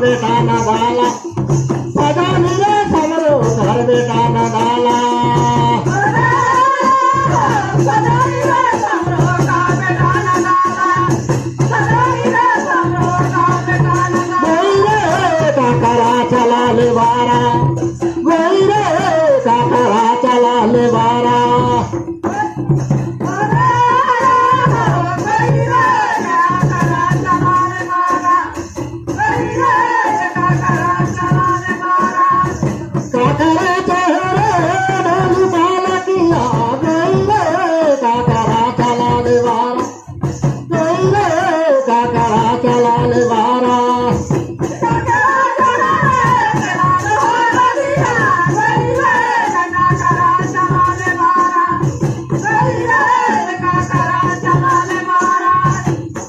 बेटा न डाला भजनी रे समरो घर बेटा न डाला काकरा चला ले बारा वही रे काकरा चला ले बारा काकरा चहरे ढोल बाला किया गई रे काकरा चला ले बारा गई रे काकरा चला ले बारा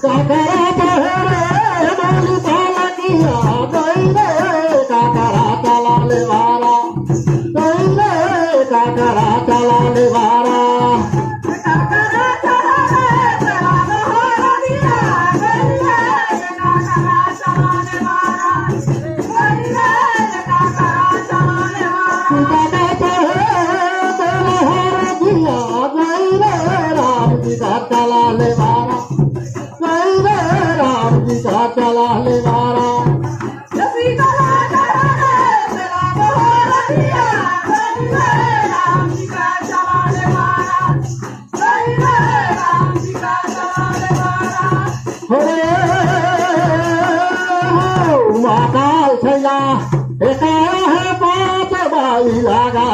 काकरा चहरे ढोल बाला किया गई रे काकरा चला ले बारा गई रे काकरा चला ले बारा राम जी का चला ले बारा राम जी का चला ले बारा महाकाल सैया एक है पाँच बाई लगा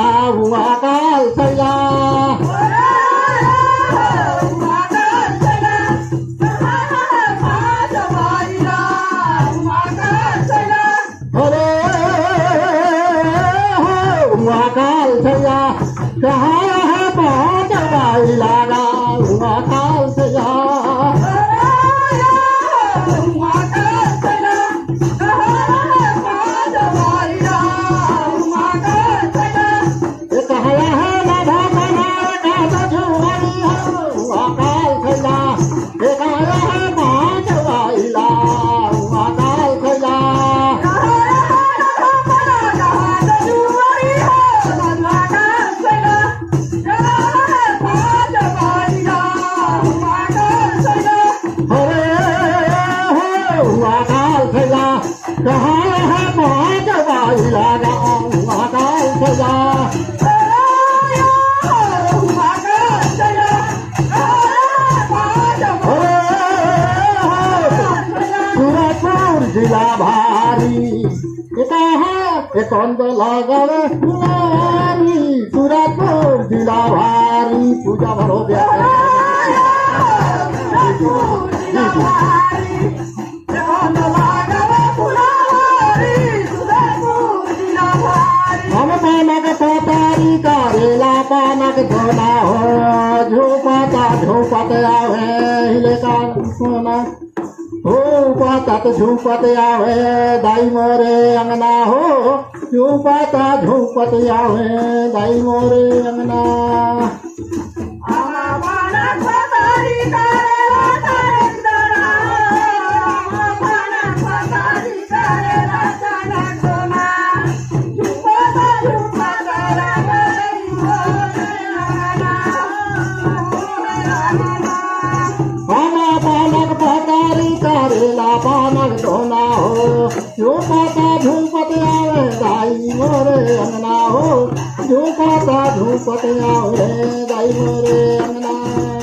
महाकाल सैया महाकाल सैया कहाँ है पाँच बाई लगा महाकाल सैया कहाँ है पाँच बाई लगा महाकाल सैया सूरजपुर जिला भारी कौन तो लगावे सूरजपुर जिला भारी पूजा भरो हम पानक पोतारी करेला पानक धोना हो झूपता झूपत आवे हिले का सोना झूपत आवे दाई मोरे अंगना हो झूपता झूपत आवे दाई मोरे अंगना पानक पतारी करेला पानक धोना हो झूपत आवे दाई मोरे अंगना हो झूपत आवे दाई मोरे अंगना।